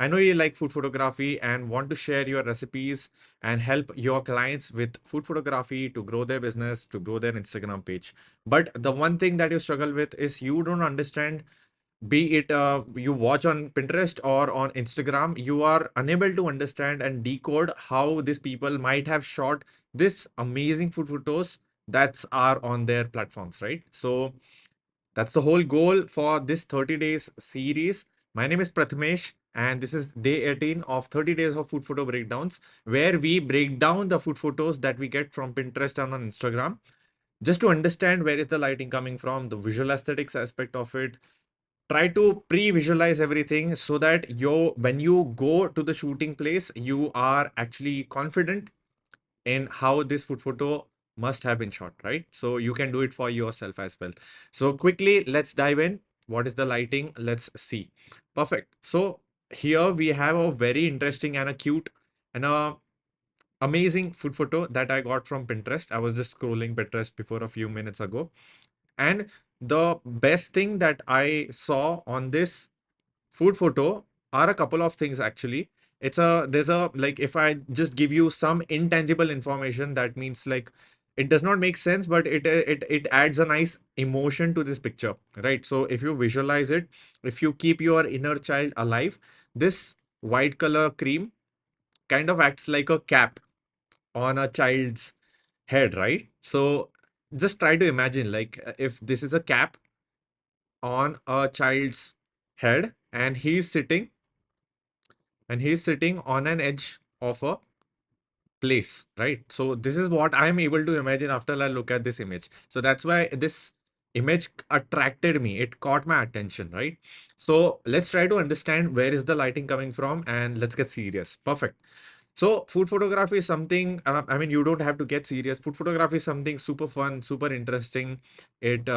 I know you like food photography and want to share your recipes and help your clients with food photography to grow their business, to grow their Instagram page. But the one thing that you struggle with is you don't understand, be it you watch on Pinterest or on Instagram, you are unable to understand and decode how these people might have shot this amazing food photos that are on their platforms, right? So that's the whole goal for this 30 days series. My name is Prathamesh, and this is day 18 of 30 days of food photo breakdowns, where we break down the food photos that we get from Pinterest and on Instagram, just to understand where is the lighting coming from, the visual aesthetics aspect of it. Try to pre-visualize everything so that when you go to the shooting place, you are actually confident in how this food photo must have been shot, right? So you can do it for yourself as well. So quickly, let's dive in. What is the lighting? Let's see. Perfect. So here we have a very interesting and a cute and a amazing food photo that I got from Pinterest. I was just scrolling Pinterest before a few minutes ago. And the best thing that I saw on this food photo are a couple of things actually. There's a, like, if I just give you some intangible information, that means like it does not make sense, but it adds a nice emotion to this picture, right? So if you visualize it, if you keep your inner child alive, this white color cream kind of acts like a cap on a child's head, right? So just try to imagine, like, if this is a cap on a child's head, and he's sitting on an edge of a place, right? So this is what I'm able to imagine after I look at this image. So that's why this image attracted me. It caught my attention, right? So let's try to understand where is the lighting coming from, and let's get serious. Perfect. So food photography is something, I mean, you don't have to get serious. Food photography is something super fun, super interesting. It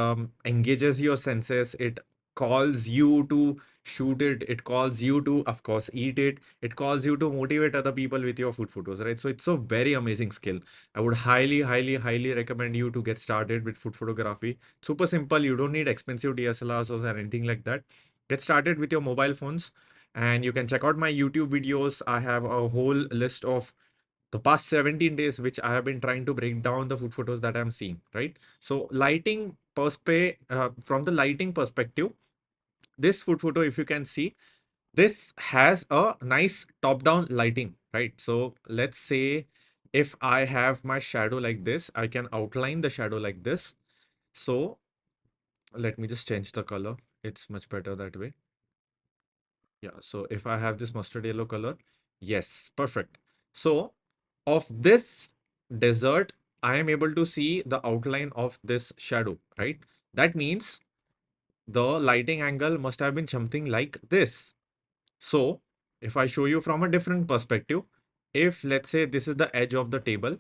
engages your senses. It calls you to shoot it. It calls you to, of course, eat it. It calls you to motivate other people with your food photos, right? So it's a very amazing skill. I would highly, highly, highly recommend you to get started with food photography. Super simple. You don't need expensive DSLRs or anything like that. Get started with your mobile phones, and you can check out my YouTube videos. I have a whole list of the past 17 days which I have been trying to break down the food photos that I'm seeing, right? So from the lighting perspective, this food photo, if you can see, this has a nice top down lighting, right? So let's say if I have my shadow like this, I can outline the shadow like this. So let me just change the color. It's much better that way. Yeah, so if I have this mustard yellow color, yes, perfect. So of this desert, I am able to see the outline of this shadow, right? That means the lighting angle must have been something like this. So if I show you from a different perspective, if let's say this is the edge of the table,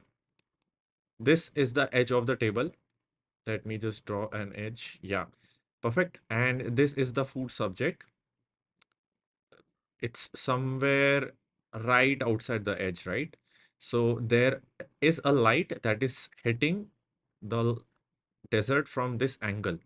this is the edge of the table. Let me just draw an edge. Yeah, perfect. And this is the food subject. It's somewhere right outside the edge, right? So there is a light that is hitting the desert from this angle.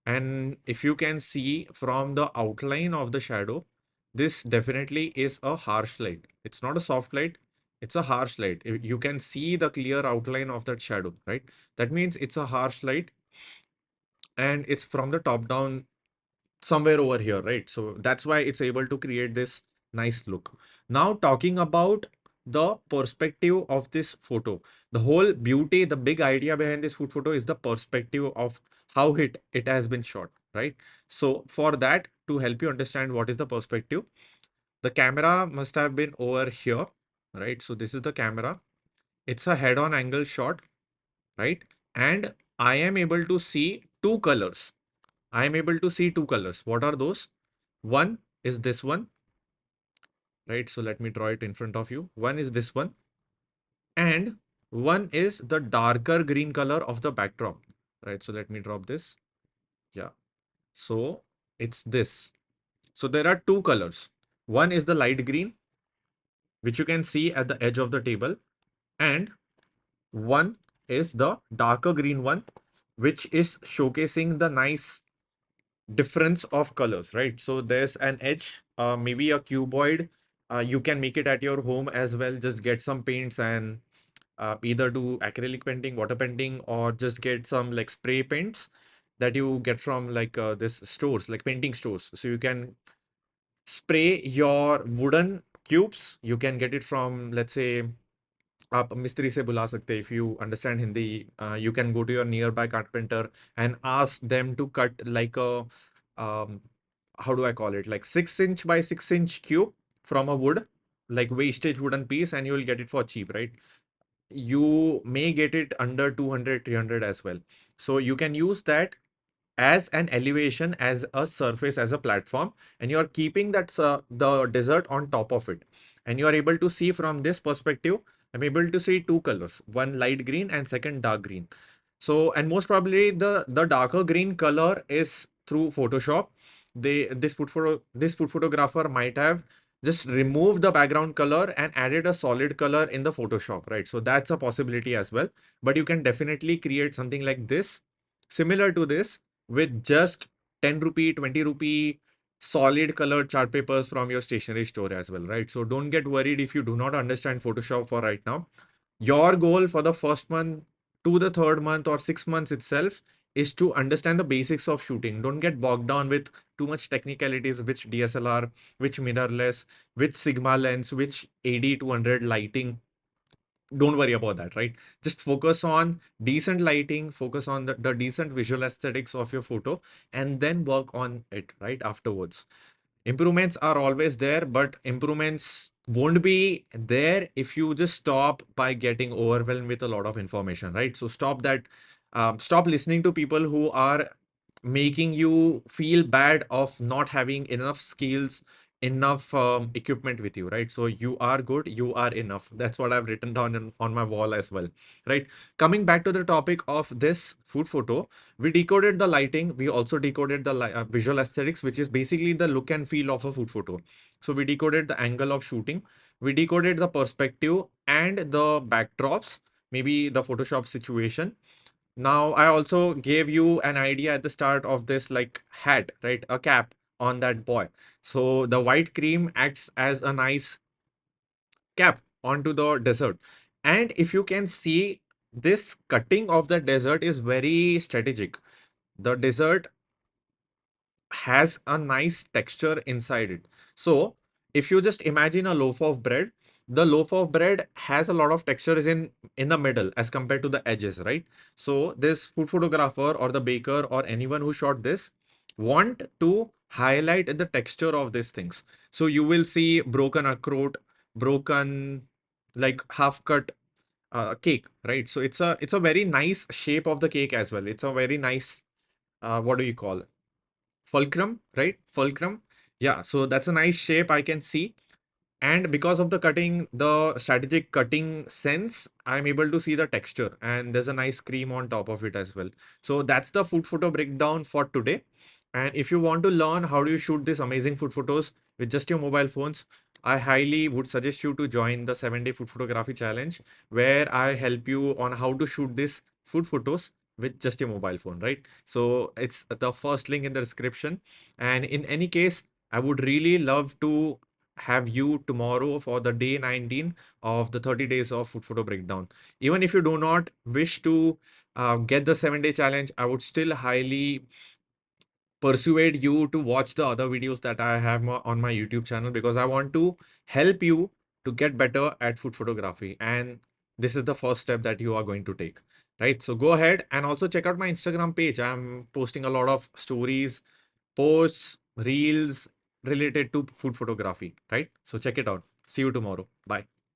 And if you can see from the outline of the shadow, this definitely is a harsh light. It's not a soft light, it's a harsh light. You can see the clear outline of that shadow, right? That means it's a harsh light, and it's from the top down somewhere over here, right? So that's why it's able to create this nice look. Now, talking about the perspective of this photo, the whole beauty, the big idea behind this food photo is the perspective of how it has been shot, right? So for that, to help you understand what is the perspective, the camera must have been over here, right? So this is the camera. It's a head-on angle shot, right? And I am able to see two colors. I am able to see two colors. What are those? One is this one, right? So let me draw it in front of you. One is this one, and one is the darker green color of the backdrop, right? So let me drop this. Yeah. So it's this. So there are two colors. One is the light green, which you can see at the edge of the table, and one is the darker green one, which is showcasing the nice difference of colors, right? So there's an edge, maybe a cuboid You can make it at your home as well. Just get some paints and either do acrylic painting, water painting, or just get some like spray paints that you get from like this stores, like painting stores. So you can spray your wooden cubes. You can get it from, let's say, आप मिस्त्री से बुला सकते हैं. If you understand Hindi, you can go to your nearby carpenter and ask them to cut like a um, how do I call it, like 6 inch by 6 inch cube from a wood, like wastage wooden piece, and you will get it for cheap, right? You may get it under 200, 300 as well. So you can use that as an elevation, as a surface, as a platform, and you're keeping that the desert on top of it, and you are able to see from this perspective. I'm able to see two colors, one light green and second dark green. So, and most probably the darker green color is through Photoshop. This food photographer might have just removed the background color and added a solid color in the Photoshop, right? So that's a possibility as well. But you can definitely create something like this, similar to this, with just 10 rupee, 20 rupee solid colored chart papers from your stationery store as well, right? So don't get worried if you do not understand Photoshop for right now. Your goal for the first month to the third month or 6 months itself is to understand the basics of shooting. Don't get bogged down with too much technicalities, which DSLR, which mirrorless, which Sigma lens, which AD200 lighting. Don't worry about that, right? Just focus on decent lighting, focus on the decent visual aesthetics of your photo, and then work on it right afterwards. Improvements are always there, but improvements won't be there if you just stop by getting overwhelmed with a lot of information, right? So stop that. Stop listening to people who are making you feel bad of not having enough skills, enough equipment with you, right? So you are good, you are enough. That's what I've written down on my wall as well, right? Coming back to the topic of this food photo, we decoded the lighting. We also decoded the visual aesthetics, which is basically the look and feel of a food photo. So we decoded the angle of shooting. We decoded the perspective and the backdrops, maybe the Photoshop situation. Now, I also gave you an idea at the start of this, like hat, right? A cap on that boy. So the white cream acts as a nice cap onto the desert. And if you can see, this cutting of the desert is very strategic. The desert has a nice texture inside it. So if you just imagine a loaf of bread, the loaf of bread has a lot of textures in the middle as compared to the edges, right? So this food photographer or the baker or anyone who shot this want to highlight the texture of these things. So you will see broken akroat, broken like half cut cake, right? So it's a very nice shape of the cake as well. It's a very nice what do you call, fulcrum, right? Fulcrum. Yeah, so that's a nice shape I can see. And because of the cutting, the strategic cutting sense, I'm able to see the texture and there's a nice cream on top of it as well. So that's the food photo breakdown for today. And if you want to learn how do you shoot these amazing food photos with just your mobile phones, I highly would suggest you to join the 7-day food photography challenge, where I help you on how to shoot these food photos with just your mobile phone, right? So it's the first link in the description. And in any case, I would really love to have you tomorrow for the day 19 of the 30 days of food photo breakdown. Even if you do not wish to get the 7-day challenge, I would still highly persuade you to watch the other videos that I have on my YouTube channel, because I want to help you to get better at food photography. And this is the first step that you are going to take, right? So go ahead and also check out my Instagram page. I'm posting a lot of stories, posts, reels related to food photography, right? So check it out. See you tomorrow. Bye.